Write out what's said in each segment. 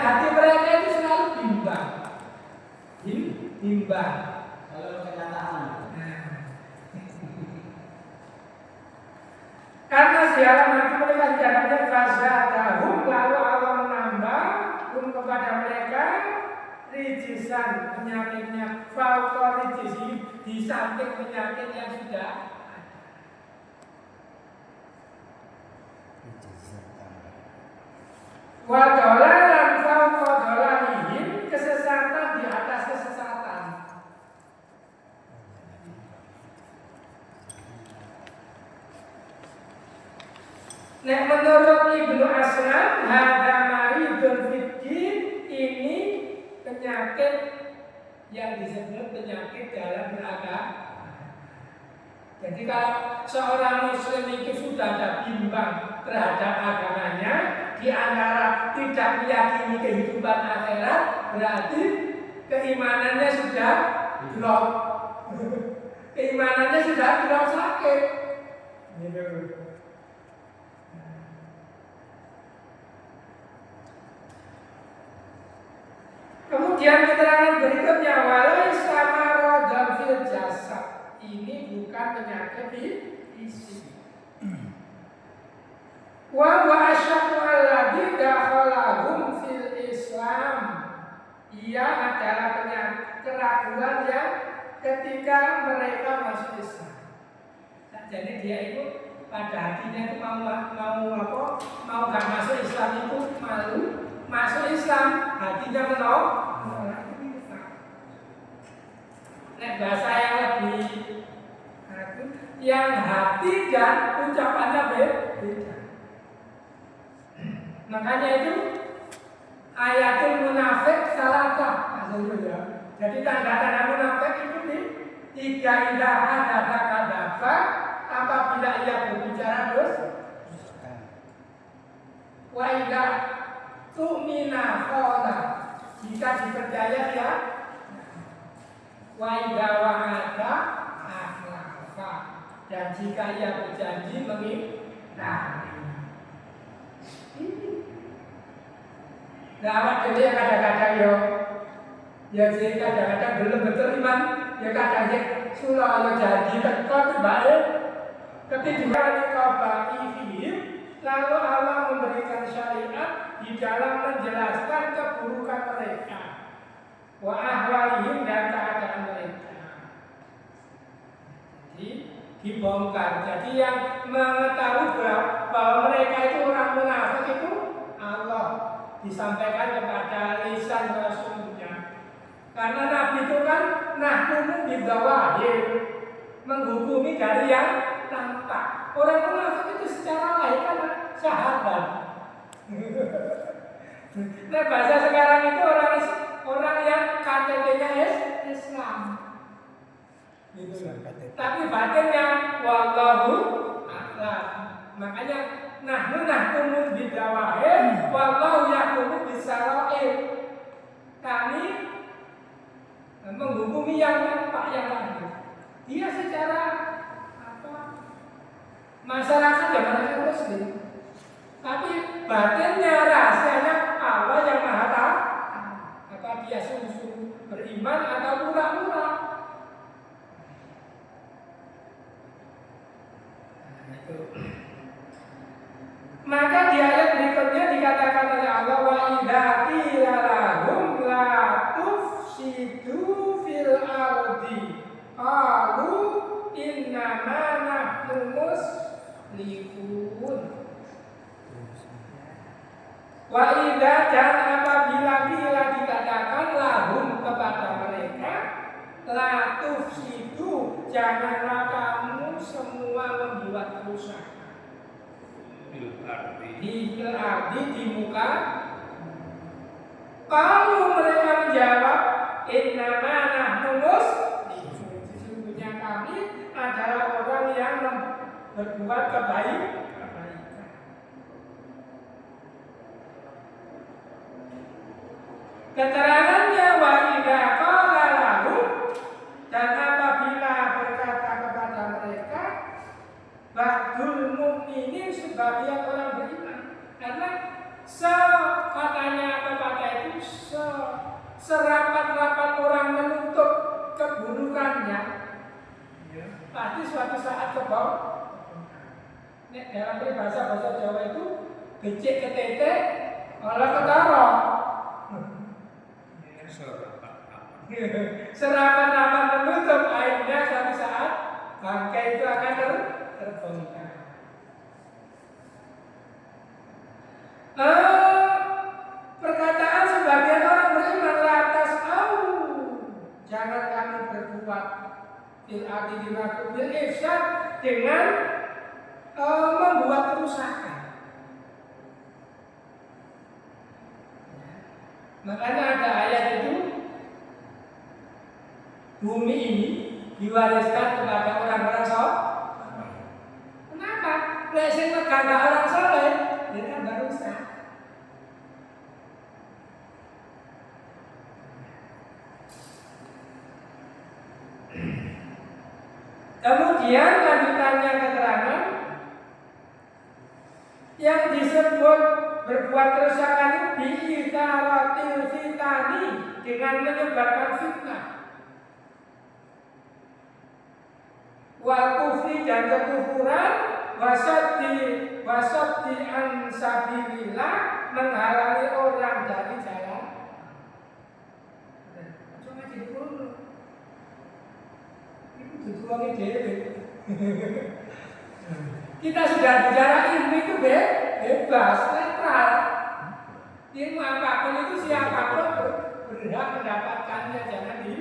hati mereka itu selalu bimbang. Bimbang. Kalau kenyataan. Karena siaran hati mereka di dalamnya fazadahum, lalu Allah menambah kepada mereka rijisan, penyakitnya fauqa rijisi, di samping penyakit yang sudah ada. Wa dolalan fauqa dolalihim, kesesatan di atas kesesatan. Nek menurut Ibnu Aslam, hadza maridun fiddin, ini penyakit yang disebut penyakit dalam beragama. Jadi kalau seorang muslim itu sudah ada bimbang terhadap agamanya, di antara tidak meyakini kehidupan akhirat, berarti keimanannya sudah drop. Keimanannya sudah drop sakit. Gitu. Kemudian keterangan berikutnya, walai sama rodan fil jasad, ini bukan penyakit fisik. Wa asyaqu alladzi dakhalahum fil Islam, ia adalah penyakit keraguan yang ketika mereka masuk Islam. Nah, jadi dia itu pada hatinya itu mau gak masuk Islam itu malu. Masuk Islam, hatinya menolak. Nek bahasa yang lebih yang hati dan ucapannya beda. Makanya itu ayatul munafik salata. Ya. Jadi tanda-tanda munafik itu tiga indah ada kata-kata apabila ia berbicara dosa. Wa indah tu'mina khona, jika dipercaya ya, wa idza wa'ada akhlafa, dan jika ia berjanji mengingkari. Nah, awak dhewe kadang-kadang ya sih kadang-kadang belum betul iman, ya kadang sula janji teko bae ketika dikabari fihim, lalu Allah memberikan syariat di dalam menjelaskan keburukan mereka, wa ahwalihim, dan keadaan mereka. Jadi dibongkar. Jadi yang mengetahui bahwa mereka itu orang munafik itu Allah, disampaikan kepada lisan Rasulnya. Karena Nabi itu kan nahkumu bidawahir, menghukumi dari yang tampak. Orang munafik itu secara lahir kan sahabat. Nah, bahasa sekarang itu orang yang KTP-nya Islam. Gitu. Tapi batinnya wallahu a'lam. Makanya nahkumu bidawahir, wallahu yahkumu bisarair. Kami menghukumi yang nampak, yang lahir. Dia secara masyarakat yang mereka muslim, tapi batinnya rahasianya Allah yang maha tahu. Apa dia sungguh-sungguh beriman atau pura-pura? Maka di ayat berikutnya dikatakan oleh Allah, wa idza qila lahum la tufsidu fil ardi qalu innama nahnu muslihun. Wa idza, dan apabila dikatakan lahum kepada mereka, la tufsidu, janganlah kamu semua membuat kerusakan di ardi, di muka. Kalau mereka menjawab innama nahnu muslihun, sesungguhnya kami adalah orang yang berbuat kebaikan. Keterangannya wa idza qala lahum, dan apabila berkata kepada mereka, ba'dul mu'minin, sebagian orang beriman. Karena katanya pepatah serapat-rapat orang menutup keburukannya, ya, pasti suatu saat kebongkar. Dalam bahasa Jawa itu becik ketete malah ketara. Serapat-rapat menutup, akhirnya suatu saat bangkai itu akan terbongkar. Perkataan sebagian orang beriman lantas jangan kamu berbuat fil ardi bil ifsad dengan membuat kerusakan. Makanya ada ayat itu, bumi ini diwariskan kepada orang-orang soleh. Kenapa? Lesen megang orang soleh, dia kan baru sah. Kemudian lanjutannya keterangan yang disebut berbuat kerusakan bi'itharatil fitani, dengan menyebarkan fitnah, wal kufri dan kekufuran, wasaddi an sabilillah, menghalangi orang dari jalan. Cuma jadi dulu. Itu tujuannya dewe. Kita sudah bicara ilmu itu bebas, netral. Ilmu apapun itu siapapun berhak mendapatkannya, jangan di.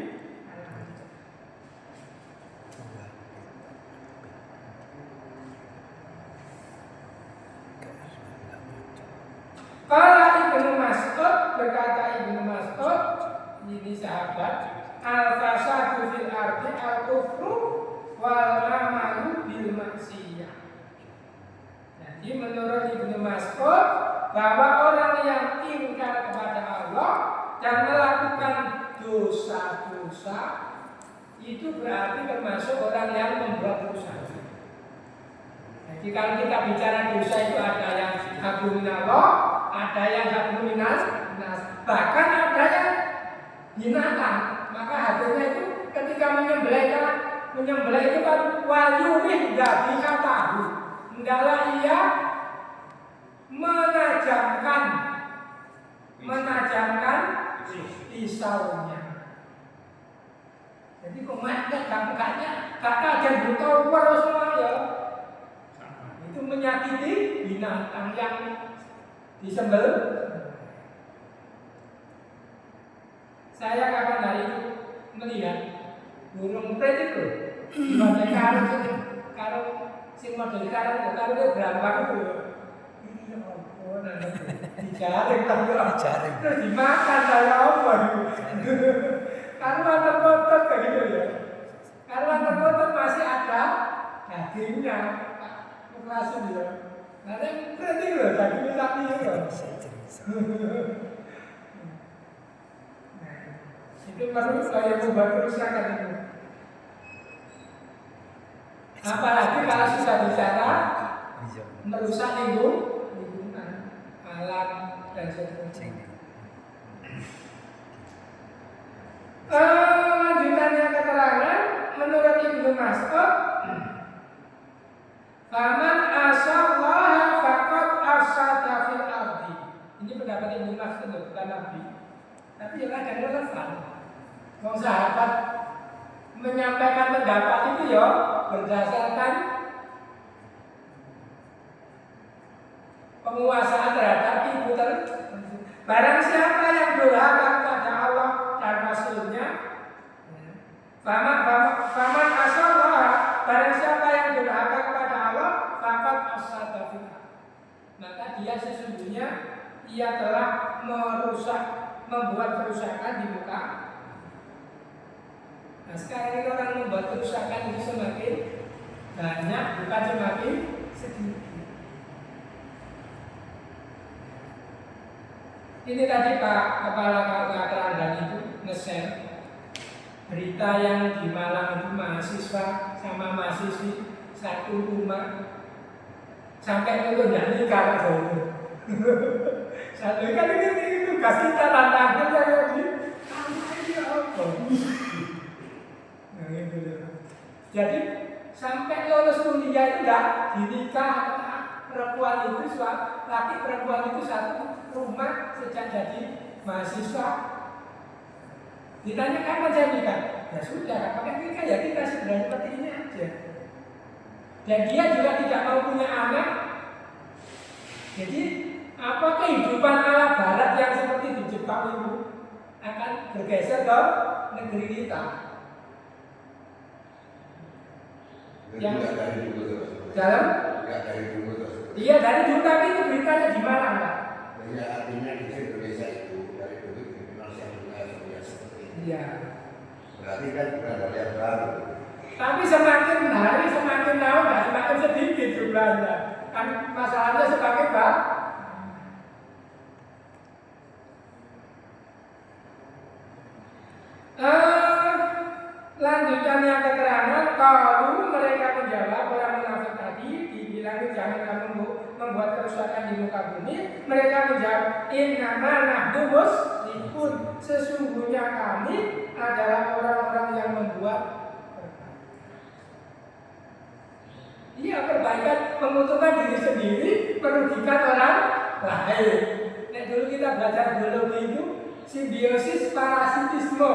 Kalau Ibnu Mas'ud, berkata Ibnu Mas'ud, ini sahabat, al-fasadu fil ardi al-kufru wal amalu bil maksiyah. Jadi menurut Ibnu Mas'ud, bahwa orang yang ingkar kepada Allah dan melakukan dosa-dosa itu berarti termasuk orang yang membuat dosa. Jadi kalau kita bicara dosa itu ada yang hablum minallah, ada yang hablum minas, bahkan ada yang binatang. Maka hadirnya itu ketika menyembelih itu kan wayurih nggak bisa tahu, hendaklah ia menajamkan pisaunya. Jadi komatnya gampangnya kata aja butuh semua ya. Itu menyakiti binatang yang disembelih. Saya kapan hari itu melihat burung prit itu model karo sing model karo berambang itu. Ini apa dijaring terus dimakan saya apa itu. Karena terkotor kayak gitu ya. Karena terkotor masih ada dagingnya. Langsung dia. Nanti berarti loh dagingnya sapi itu. Itu perlu saya ubah kerusakan itu. Apalagi kalau sudah bicara merusak lingkungan, alam dan seterusnya. Lanjutannya keterangan menurut Ibnu Mas'ud, faman asallaha faqad afsada fil ardi. Ini pendapat Ibnu Mas'ud, bukan Nabi. Tapi yang ada relevan. Wong sahabat menyampaikan pendapat itu ya berdasarkan penguasaan terhadap ibu barang siapa yang durhaka kepada Allah dan Rasulnya, faman asallah, barang siapa yang durhaka kepada Allah, faqad afsada fil ardh, maka dia sesungguhnya ia telah membuat kerusakan di muka. Nah sekarang ini orang membuat kerusakan itu semakin banyak, bukan semakin sedikit. Ini tadi Pak Kepala Keterangan itu nge-share berita yang di Malang itu mahasiswa sama mahasiswi satu rumah sampai itu nggak nikah itu. Satu kan ini tugas kita tantangan yang di Nah, itu ya. Jadi sampai lulus kuliah itu enggak dinikah perempuan itu laki perempuan itu satu rumah sejak jadi mahasiswa. Ditanya kapan saya nikah? Ya sudah, kapan nikah ya kita sudah seperti ini aja. Dan dia juga tidak mau punya anak. Jadi apa kehidupan ala barat yang seperti di Jepang itu akan bergeser ke negeri kita. Yang dari dulu terus. Dalam? Dari dulu terus. Iya dari dulu, tapi itu beritanya di mana Pak? Ya artinya di Indonesia itu dari dulu dikenal yang seperti ini. Iya. Berarti kan bukan hal yang baru. Tapi semakin hari semakin tahun semakin sedikit jumlahnya. Kan masalahnya semakin banyak. Lanjutannya keterangan, kalau mereka menjawab orang munafik tadi dibilang jangan kamu membuat kerusakan di muka bumi, mereka menjawab innama nahnu muslihun, sesungguhnya kami adalah orang-orang yang membuat perbaikan. Iya, perbaikan menguntungkan diri sendiri, merugikan orang lain. Nah, dulu kita belajar biologi itu simbiosis parasitisme.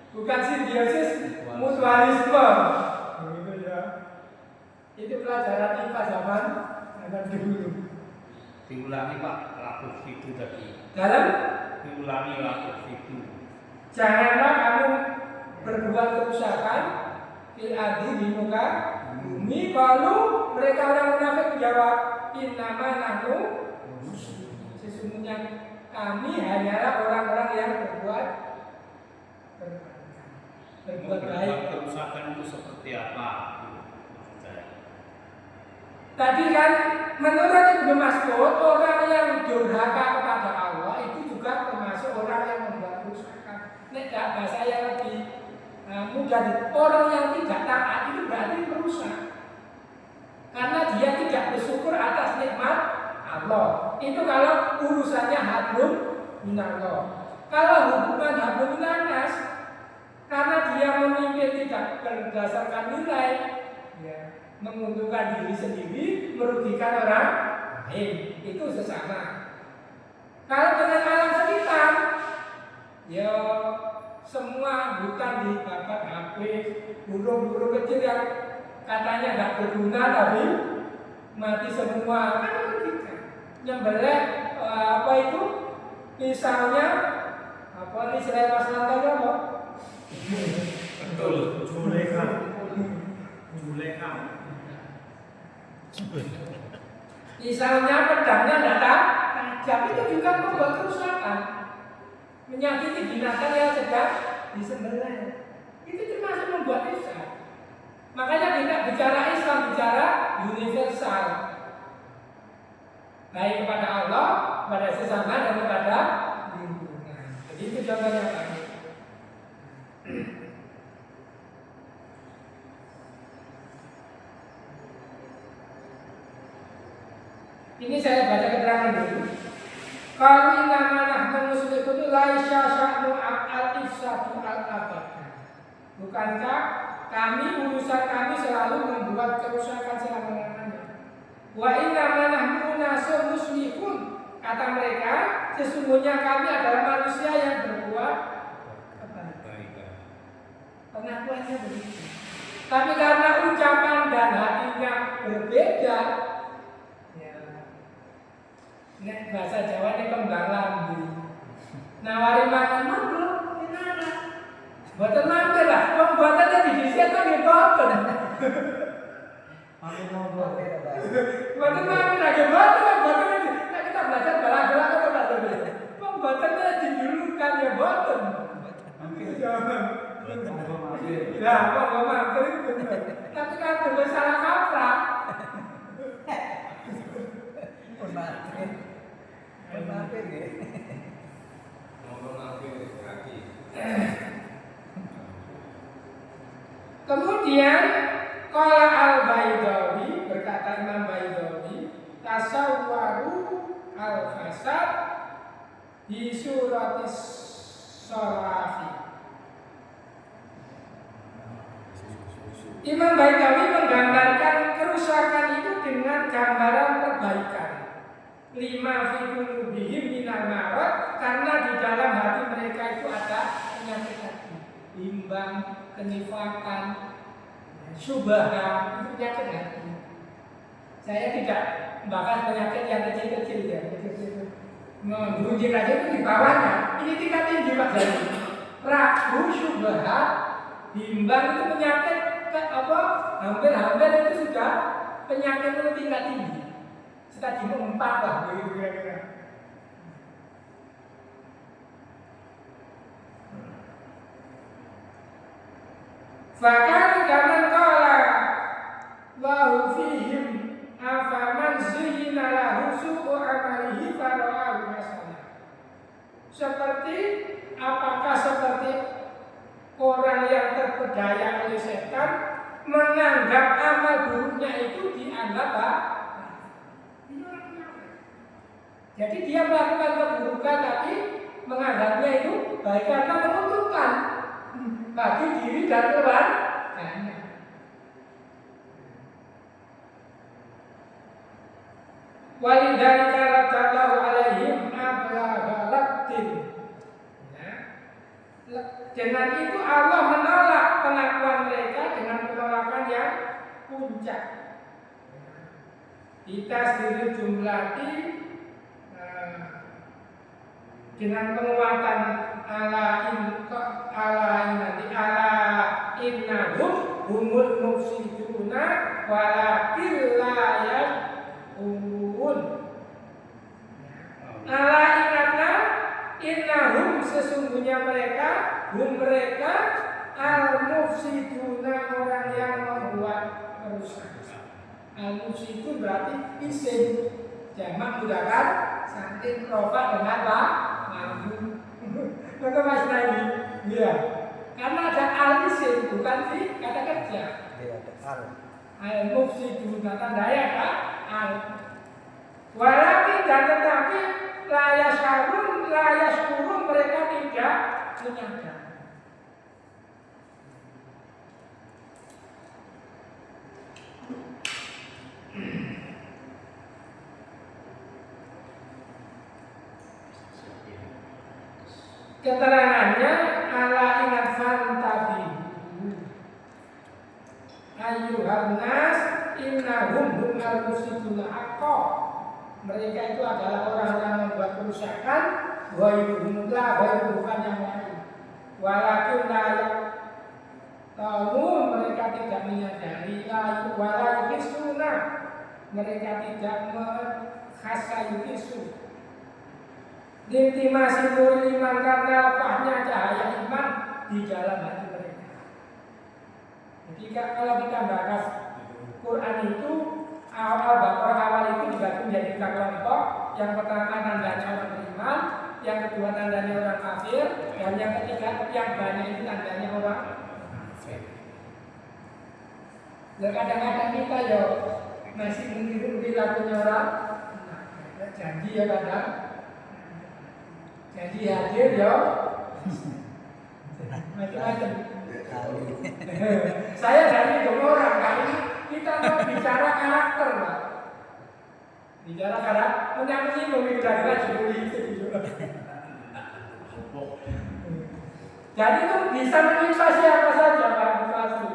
Bukan simbiosis mutualisme. Begitu ya. Itu pelajaran IPA zaman dulu. Diulangi Pak, lapus itu tadi. Dalam? Diulangi lapus itu. Janganlah kamu berbuat kerusakan fil ardi di muka bumi. Kalau mereka orang munafik menjawab innama nahnu sesungguhnya kami hanyalah orang-orang yang berbuat baik. Kerusakan itu seperti apa? Tadi kan menurut Ibnu Mas'ud orang yang durhaka kepada Allah itu juga termasuk orang yang membuat kerusakan. Nek bahasa yang lebih mudah, orang yang tidak taat itu berarti merusak. Karena dia tidak bersyukur atas nikmat Allah. Itu kalau urusannya hablum minallah. Kalau hubungan hablum minannas, karena dia memimpin tidak berdasarkan nilai, ya, menguntungkan diri sendiri, merugikan orang lain, itu sesama. Kalau dengan alam sekitar, ya semua hutan dibakar habis, burung-burung kecil yang katanya tidak berguna tapi mati semua, kan merugikan. Nyembelih apa itu? Misalnya apa ini Israel Masalahnya apa? Betul, Juleha. Misalnya pedangnya tidak tajam, itu juga membuat kerusakan, menyakiti binatang yang sedang disembelih. Itu termasuk membuat rusak. Makanya tidak bicara Islam, bicara universal, baik kepada Allah, kepada sesama dan kepada lingkungan. Jadi itu contohnya Pak. Ini saya baca keterangan dulu. Kalau nama nahnu muslimun laisya sya'nu al-ifsadu al-abad. Bukankah urusan kami selalu membuat kerusakan selama-lamanya. Wa inna nahnu nasu muslimun. Kata mereka, sesungguhnya kami adalah manusia yang berbuat kebaikan. Pengakuannya begitu. Tapi karena ucapan dan hatinya berbeda, nek bahasa Jawa ini kembang lambi. Nawari makan mampir, gimana? Buatan mampir lah, pembuatannya di desa itu nggak boten. Buatan mampir lagi buatan ini. Nah, kita belajar bala-bala atau bala-bala. Pembuatannya dijulukan ya boten. Ya, mau mampir itu benar. Tapi kan coba salah kaprah. Kemudian qala al-Baidawi, berkata Imam Baidawi, tasawwaru al-fasad di suratis Sharafi. Imam Baitawi menggambarkan kerusakan itu dengan gambaran perbaikan. Lima fi qulubihim minal marad, karena di dalam hati mereka itu ada penyakit hati, bimbang, kenifakan, syubhat, itu penyakit hati. Saya tidak membahas penyakit yang kecil-kecil ya, kecil-kecil. Menggunjing aja itu di bawahnya. Ini tingkat tinggi Pak Jadi. Ragu, syubhat, bimbang itu penyakit hampir itu sudah penyakit itu tingkat tinggi. Stadium 4 lah begitu kira-kira. Fakar kaman qala wa fihim afaman zuyyina lahu su'u amalihi fara'ahu hasanah. Apakah seperti orang yang terpedaya oleh setan menganggap amal buruknya itu dianggap ini orang munafik. Jadi dia melakukan keburukan tapi menganggapnya itu baik karena menguntungkan bagi diri dan orang lainnya. Walidzalika radallahu alaihim ablagalatin. Dengan itu Allah menolak pengakuan mereka dengan penolakan yang puncak. Kita sendiri jumlati dengan penguatan ala innahum humul mufsiduna walakin la yash'urun. Ala ingatlah innahum sesungguhnya mereka al-mufsiduna orang yang membuat kerusakan. Al-mufsidun berarti isim jamak mudzakkar saking rofa dengan ma'mum. Maka Mas Nadi, ya. Karena ada al-isim bukan fi kata kerja. Iya, ada al. Al-mufsiduna tandanya kan al. Walakin dan tetapi layas kurun mereka tidak menyadari. Keterangannya ala ingat fantabihu ayyuhan nas innahum humul mufsiduna haqqa. Mereka itu adalah orang yang membuat kerusakan, wa yuhumullah, wa bukan yang lain. Walakin layak tahu mereka tidak menyadari, walakin sunnah mereka tidak menghasayukisu. Intimasi nuril iman karena lepasnya cahaya iman di dalam hati mereka. Jadi kalau kita bahas Quran itu awal itu juga menjadi kelompok. Yang pertama tandanya orang beriman, yang kedua tandanya orang kafir, dan yang ketiga yang banyak itu tandanya orang kafir. Dan kadang-kadang kita ya masih meniru perilakunya orang janji ya kadang. Jadi hadir ya macam-macam. Saya dari orang kali kita mau bicara karakter lah. Bicara karakter, menyambung kira-kira itu. Jadi itu bisa menimpa siapa saja Pak Bupati.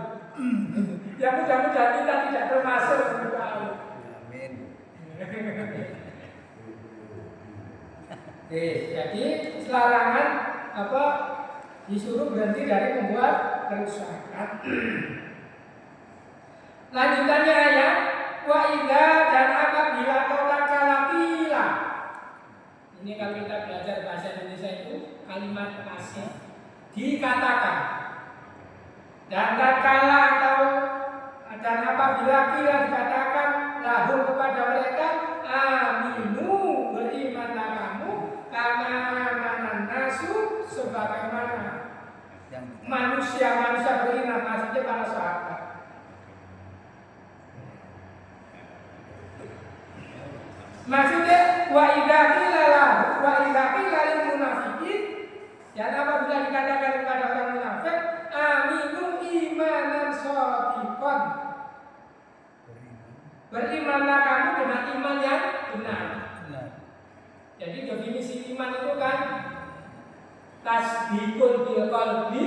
Yang mudah-mudahan kita tidak termasuk amin. Jadi larangan disuruh berhenti dari membuat kerusakan. Lanjutannya ayat wa idza dan apabila kau takalabila. Ini kalau kita belajar bahasa Indonesia itu kalimat pasif dikatakan. Dan tatkala atau dan apabila kira dikatakan lahum kepada mereka aminu berimanlah kamu karena nasu sebagaimana manusia beriman, maksudnya para sahabat. Maksudnya wa idza qila lil munafiqin Dan apabila dikatakan kepada orang munafik, aminu imanan shadiqan. Berimanlah kamu dengan iman yang benar. Jadi definisi iman itu kan tasdiqun bil qalbi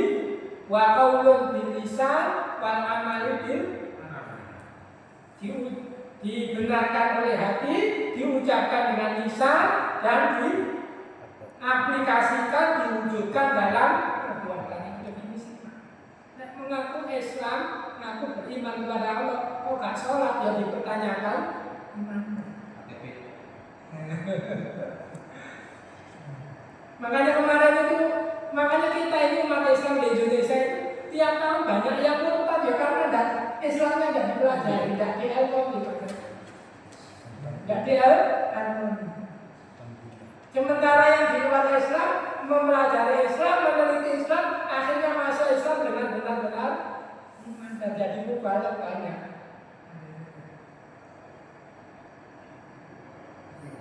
wa qaulun bil lisan wal amalu bil dibenarkan oleh hati, diucapkan dengan lisan dan diaplikasikan, diwujudkan dalam perbuatan. Itu definisi iman. Nah, mengaku Islam, mengaku beriman kepada Allah, kok gak sholat ya dipertanyakan iman. Makanya kita ini umat Islam di Indonesia itu tiap tahun banyak yang murtad ya karena Islamnya tidak dipelajari, tidak diilmu, tidak diilmu. Sementara yang di luar Islam mempelajari Islam, meneliti Islam, akhirnya masuk Islam dengan benar-benar iman dan jadi mubalak banyak.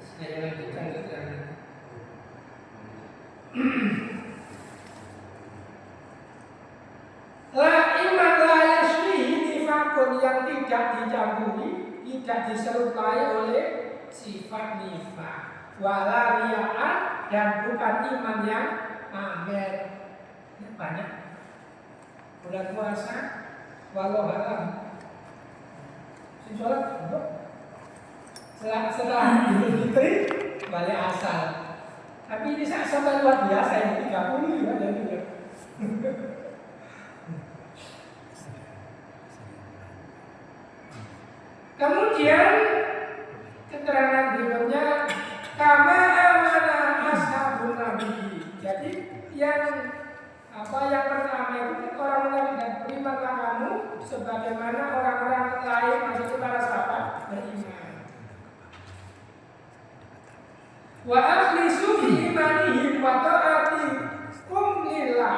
Saya lanjutkan keterangan. La iman la yasbihi nifakun yang tidak dicampuri, tidak diserupai oleh sifat nifak. Wala riya'an dan bukan iman yang pamer. Ini banyak. Bulan puasa, walau haram. Sholat, setelah Idul Fitri balik asal. Tapi ini sampai luar biasa ini 30 juga dan juga. Kemudian keterangan berikutnya kama amana ashabun nabi. Jadi yang pertama itu orang-orang dan berimanlah kamu sebagaimana orang-orang lain maksudnya para sahabat beriman. Wa akhlisu fi imanihim wa ta'atikum lillah.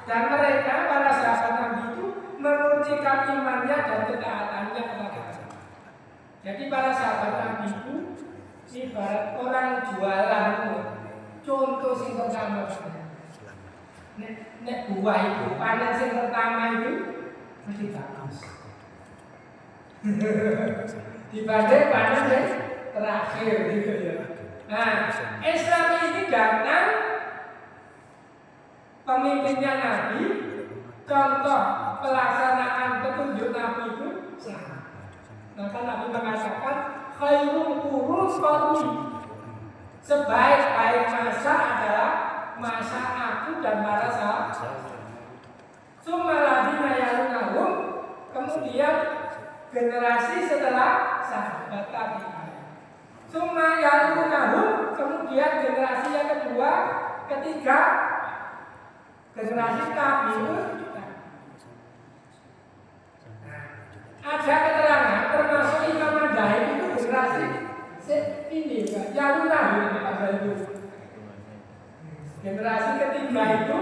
Dan mereka para sahabat Nabi itu memurnikan imannya dan ketaatannya kepada Allah. Jadi para sahabat Nabi itu ibarat orang jualan itu. Contoh yang pertama, nek buah itu panen yang pertama itu masih bagus. Dibanding panen yang terakhir gitu ya. Nah, Islam ini datang pemimpinnya Nabi, contoh pelaksanaan petunjuk Nabi itu sama. Maka Nabi mengatakan khairul qurun qarni. Sebaik-baik masa adalah masa aku dan para sahabat. Sumaladina yalunahum, kemudian generasi setelah sahabat tadi. Summa yalunahum, kemudian generasi yang kedua, ketiga, generasi tabi'un. Ada keterangan termasuk Imam Madzhab itu generasi ini enggak yalunahum pada itu. Generasi ketiga itu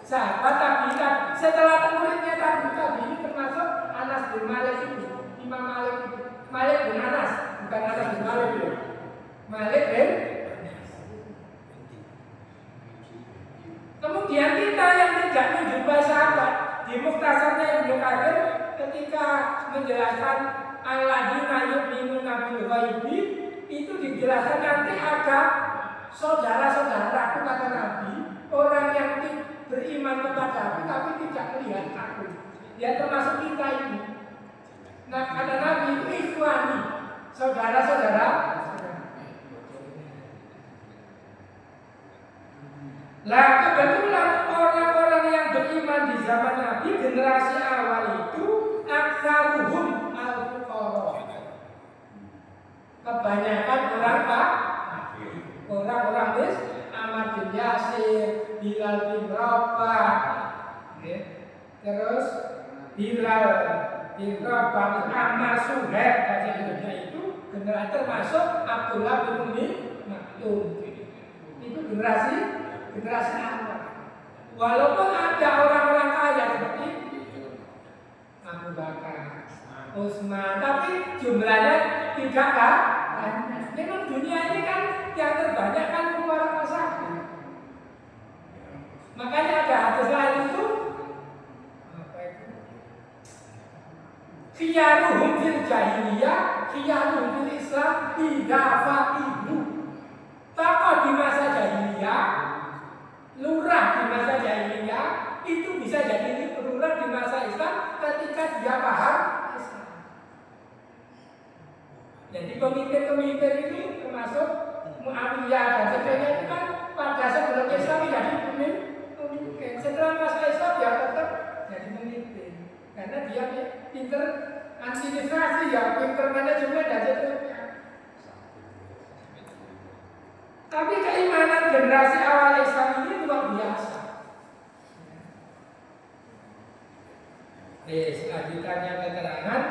sahabat tabi'in. Setelah muridnya tabi'in ini termasuk Anas bin Malik itu, Imam Malik itu. Malik bin Anas, bukan Anas bin Malik itu. Malik bin. Kemudian kita yang tidak menjumpai sahabat di Mukhtasarnya Ibnu Katsir ketika menjelaskan alladzina yu'minuna bil ghaibi itu dijelaskan nanti ada saudara-saudaraku kata Nabi, orang yang beriman kepada aku tapi tidak melihat aku. Ya termasuk kita ini. Nah kata Nabi itu ikhwani, saudara-saudara. Lah kebetulan orang-orang yang beriman di zaman Nabi generasi awal itu aktsaruhum al-fuqara. Kebanyakan orang Ahmad bin Yasir, Bilal bin Rabah, terus Bilal bin Rabah, Ammar Suhaib, itu generasi termasuk Abdullah bin Umi Maktum. Itu generasi awal. Walaupun ada orang-orang kaya seperti Abu Bakar, Utsman, tapi jumlahnya tidak banyak. Memang dunia ini kan yang terbanyak kan para masyarakat. khiyaruhum fil jahiliyah, khiyaruhum fil Islam, idza faqihu. Tokoh di masa jahiliyah, lurah di masa jahiliyah itu bisa jadi lurah di masa Islam ketika dia paham Islam. Jadi pemimpin-pemimpin ini termasuk Muawiyah dan sebagainya itu kan pada sebelum Islam jadi pemimpin. Setelah masa Islam dia tetap jadi pemimpin karena dia pinter administrasi ya, pinter manajemen dan seterusnya. Tapi keimanan generasi awal Islam ini luar biasa. Selanjutnya keterangan.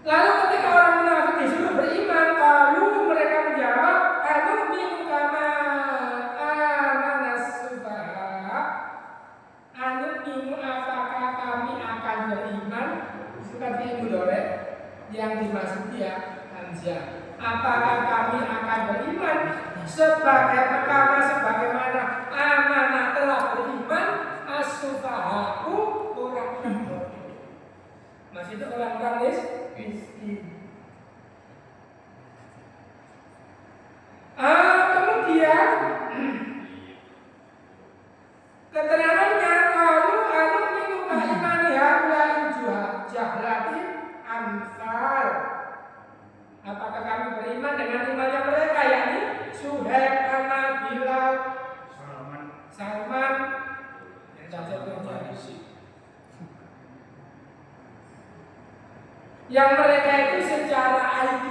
Lalu ketika orang munafik disuruh beriman, lalu mereka menjawab, "Anu'minu kama amanas sufaha." Anu'minu, apakah kami akan beriman? Seperti mudhari yang dimaksud dia hamzah. Apakah kami akan beriman sebagaimana amanah telah beriman as-sufahaku, orang-orang bodoh. Maksudnya orang-orang miskin. Kemudian keterangannya kalau minuka imani haulai jahlati amsal. Apakah kami beriman dengan imannya mereka, yakni Suhaib, Ahmad, Bilal, Salman, yang mereka itu secara IQ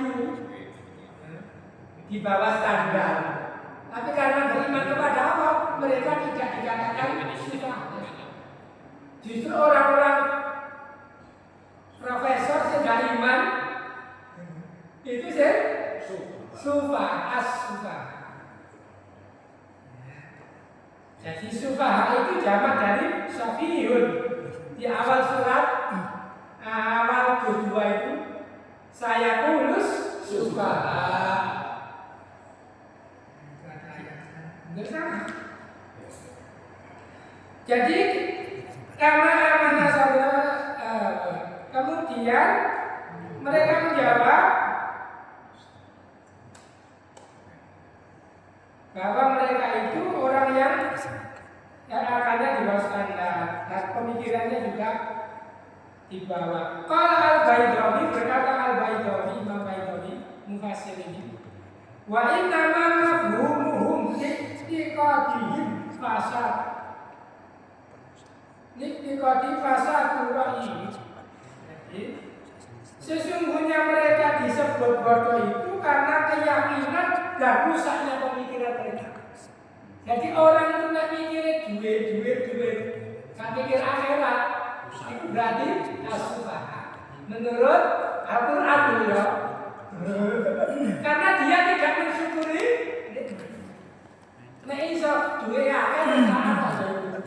di bawah standar. Tapi karena beriman kepada Allah, mereka tidak dikatakan susah. Justru orang-orang profesor segala itu sufa, as-sufa. Jadi sufa itu jamak dari safiyun. Di awal surat awal kedua itu saya kulus sufa. Bersama. Jadi karena amanah saudara, kemudian mereka menjawab bahwa mereka itu orang yang akalnya di bawah standar dan pemikirannya juga di bawah. Qala al-Baidawi, berkata al-Baidawi, Imam Baidawi mufassir ini, wa inna ma mafhumuhum liqadihim fasad. Liqadi fasad ra'yi. Jadi sesungguhnya mereka disebut bodoh itu karena keyakinan dan rusaknya pemikiran mereka. Jadi orang itu nggak mikirin duit, nggak mikir akhirat, itu berarti as-sufaha. Menurut Al-Quran ya, karena dia tidak mensyukuri. Nek iso duit akeh apa saja.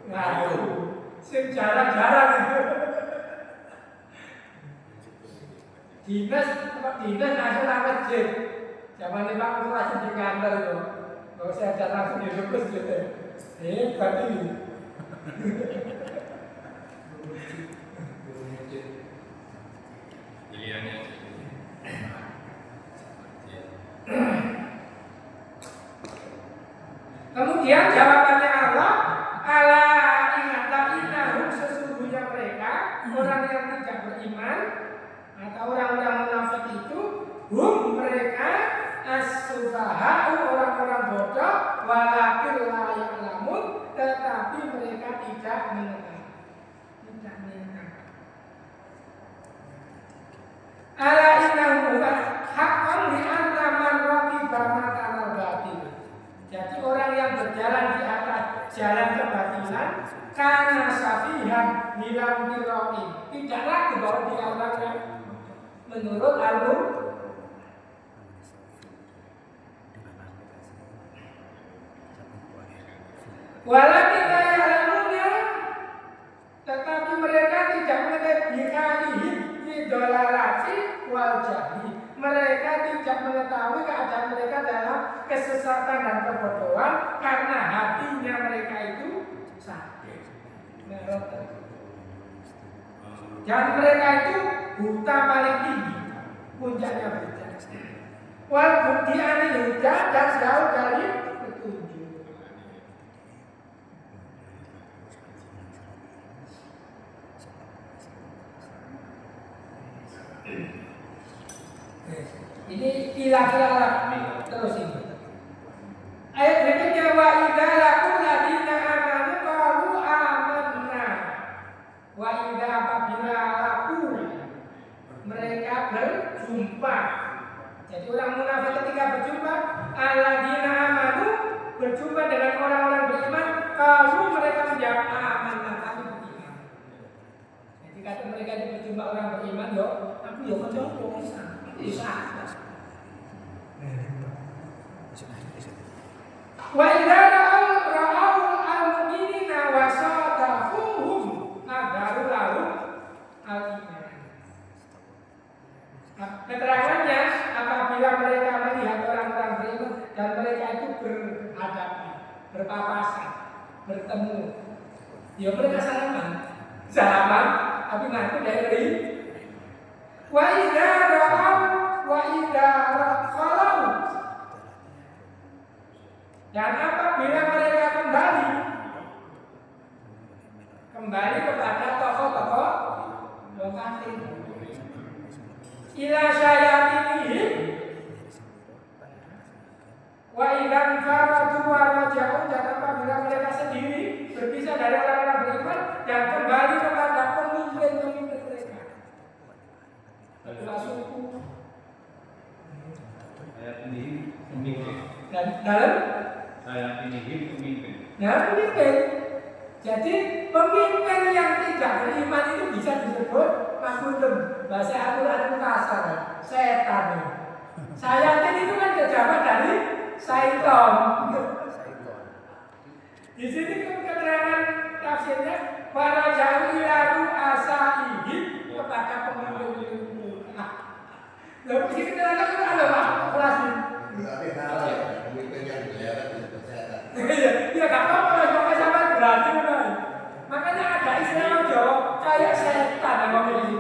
Nah itu, jarang-jarang itu. Dinas nasional masjid. Zaman Pak Bupati di kantor itu, kalau saya datang langsung di lupus gitu. Berarti pilihannya. Kemudian jawabannya Allah, ala innahum, sesungguhnya mereka orang yang tidak beriman atau orang-orang munafik itu mereka as-sufaha, orang-orang bodoh, walakin la ya'lamun, tetapi mereka tidak mengetahui. Ala innahu haqqan li anna man raqiba makanal batil. Jadi orang yang berjalan di atas jalan kebatilan karena safihan bilang diroi, tidak laku bahwa dia orang yang menurut Al-Qur'an. Walakin la ya'lamunnya, tetapi mereka tidak mengetahui bidolalati wal jahli. Mereka tidak mengetahui keadaan mereka dalam kesesatan dan kebodohan karena hatinya mereka itu sakit. Dan mereka itu buta paling tinggi, puncaknya buta. Wal bukti anil huda dan jauh dari petunjuk. Ini kira-kira terus ini. Ayat berikutnya wa idza laqul ladina amanu qalu amanna. Wa idza apabila laku mereka berjumpa. Jadi orang munafik ketika berjumpa alladzina amanu berjumpa dengan orang-orang beriman, qalu mereka menjawab amanna, kami beriman. Jadi kata mereka itu berjumpa orang beriman, yo aku yo kecoco bisa. Wa idza ra'au al-mu'minina wa sadaqahum nadaru lahu al-iman. Keterangannya apabila mereka melihat orang-orang beriman dan mereka itu berhadapan, berpapasan, bertemu, ya mereka salaman, tapi ngaku dari wa idza ra'au wa idza ra'au. Dan apabila mereka kembali kepada tokoh-tokoh lokasi ila syayatinihim wa idan faradu wa raja'u, dan apabila mereka sendiri berpisah dari orang-orang beriman dan kembali kepada pemimpin-pemimpin mereka, ketua suku. Ayat ini pemimpin. Dan dalam Ayat ini pemimpin. nah, pemimpin. Jadi pemimpin yang tidak beriman itu bisa disebut makhluk. Bahasa Al-Quran itu kasar, setan. Sayatin itu kan kejabat dari syaitan. Di sini keterangan tafsirnya para jauh ilaru asaihim kepada pemimpin. Lalu di sini keterangan itu ada apa? Kelas ini. Ya gak apa-apa lah, pokoknya sampai berarti kan. Makanya ada istilah Jawa kayak setan yang ngomong ini.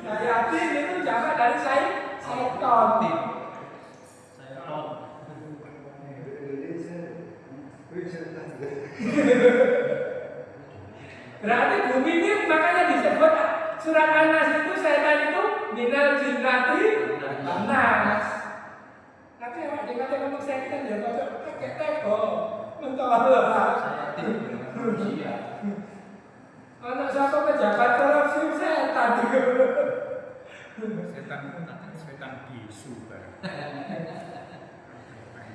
Sayatin itu jamak dari setan. Berarti bumi ini makanya disebut surat An-Nas itu setan itu minal jinnati nas. Tapi yang dikatakan ngomong setan ya kocok kayak teko mentolak. Anak siapa pejabat korupsi setan juga. Setan bisu.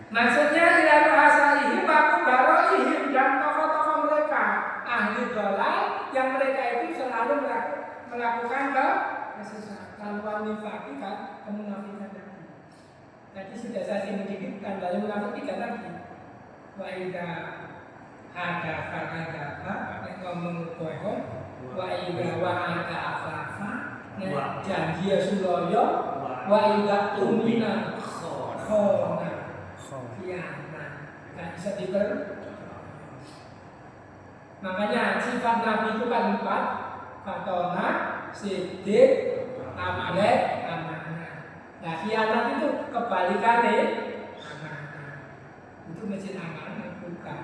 Maksudnya ila asalihim wa kubaroihim, dan tokoh-tokoh mereka ahli dolal yang mereka itu selalu melakukan kesesatan, wanifatikan, kemunafikan tadi. Tadi sudah saya sedikitkan dari munafik tiga tadi. Wa idza hadafa ngomong bohong, wa idza wa'ada afafa janji suloyo, wa idza tumina khona. Ya, nah, bisa diper. Makanya sifat Nabi itu kan 4: fatona, siddiq, amanah, amanah. Nah, khianat itu kebalikannya amanah. Itu mesti amanah, bukan.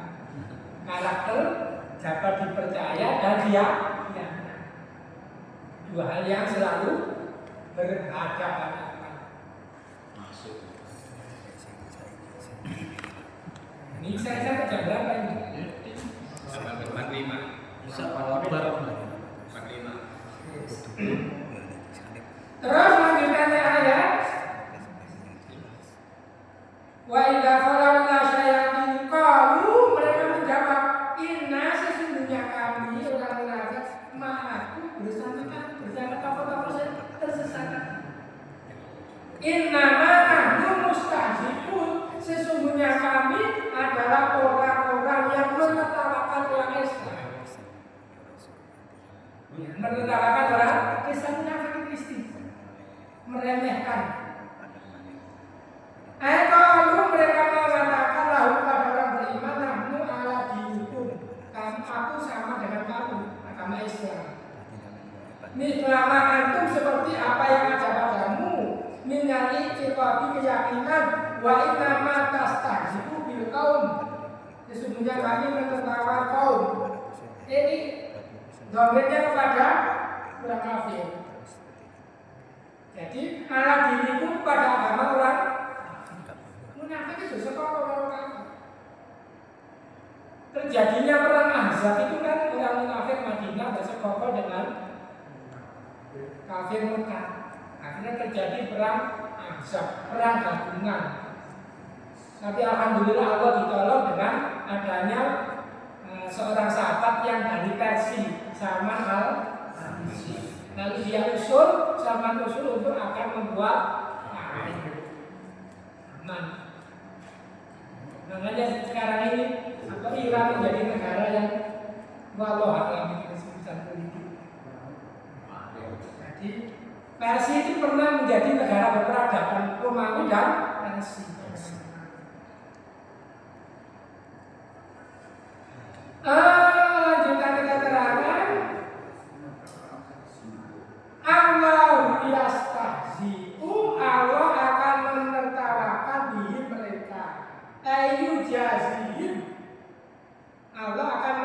Karakter dapat dipercaya dan dia khianat. Dua hal yang selalu berhadapan. Ini saya jam berapa ini? 45. Bisa Akbar. 45. Terus lanjutannya ayat wa idza khalaqna syayatin qalu, mereka menjawab inna, sesungguhnya kami orang munafik ma'akum bersama tokoh-tokoh tersesat. Inna ma'ahum mustahzi'un, sesungguhnya kami adalah orang-orang yang menertawakan orang Islam. Menertawakan orang Islam, munafik istighfar, meremehkan. Kalau mereka keyakinan wa inna ma tastahzi'u bil qaum. Sesungguhnya kami menertawa kaum. Ini domirnya kepada orang kafir. Jadi malah diriku pada agama orang munafik itu sekolah orang kafir. Terjadinya perang Ahzab itu kan orang munafik Madinah bersekongkol dengan kafir Mekah. Akhirnya terjadi perang Ahzab, perang gabungan. Tapi alhamdulillah Allah ditolong dengan adanya seorang sahabat yang dari Persia, Salman al-Farisi. Lalu dia Salman usul untuk akan membuat aman. Makanya sekarang ini Iran menjadi negara yang wallah alam kesulitan politik. Jadi Persia itu pernah menjadi negara berperadaban Romawi dan Persia. Lanjutan keterangan Allah yastahzi'u, Allah akan menertawakan diri mereka. Ayu jazihim, Allah akan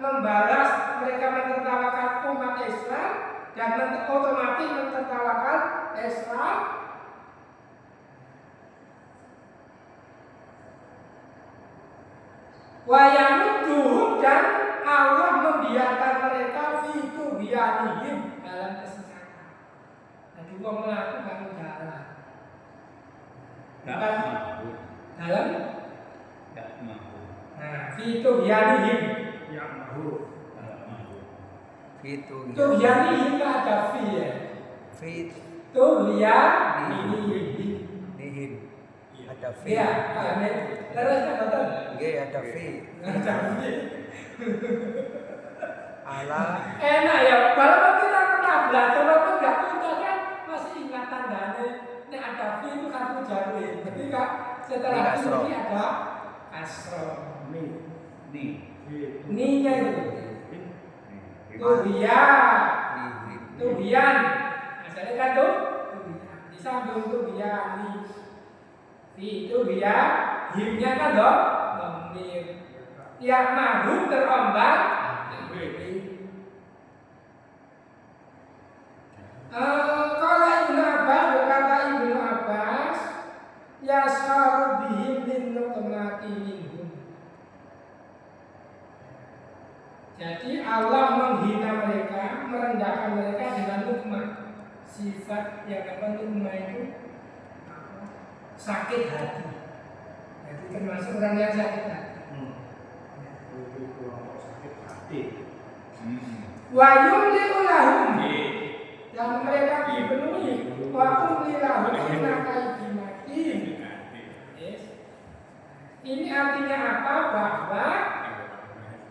membalas mereka menertawakan umat Islam dan otomatis menertawakan Islam. Wayamudduhum, dan Allah membiarkan mereka fitu biyanihim, dalam kesesatan. Jadi wong melaku kan dalam dalam fitu biyanihim yang mahu Fitu biyanihim ada fi ya. Fitu biyanihim. nihim. Ada fi. Ya, amin. Terus betul. Nggih ada fi. Ala Enak ya, walaupun kita pernah belajar, walaupun nggak pintar kan masih ingat tandanya. Ini ada fi itu kartu jarwin. Ketika setelah ini ada kasro. Ni-nya itu. Tubian. Asalnya kan tuh disambung tubian. Itu dia, himnya kan dong, domir. Yang mahum terombak. Kalau Ibnu Abbas, berkata Ibnu Abbas, ya saru bihim min nuqmati minhum. Jadi Allah menghina mereka, merendahkan mereka dengan nukmah. Sifat yang apa nukmah itu sakit hati. Jadi termasuk orang yang sakit hati. Wa yumli'u lahum, yang mereka dipenuhi. Wa umli lahum inna kaidi matin. Ini artinya apa? Bahwa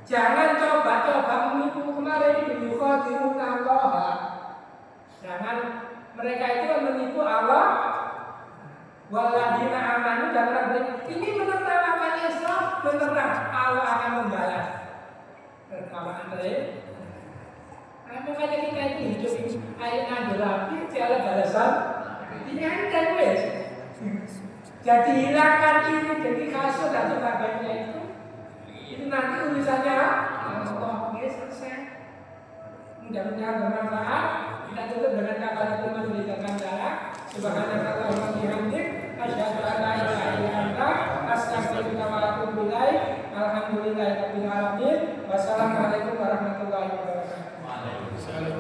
jangan coba-coba menipu kemarin yukhadi'un Allah. Jangan mereka itu menipu Allah. Waladina amanu, dan orang ini menertawakan Islam, menertawakan Allah akan membalas tertawaan mereka. Makanya kita itu hidup air ngandel api, tiada balasan. Dinyatakan wes. Jadi hilangkan ini, jadi kasut dan sebagainya itu nanti urusannya Allah. Selesai. Mudah-mudahan bermanfaat. Kita tutup dengan kata-kata menceritakan darah. Subhanallah wa bihamdik, asyhadu an la ilaha illa anta, astaghfiruka wa atubu ilaik. Alhamdulillahirabbil alamin. Wassalamualaikum warahmatullahi wabarakatuh.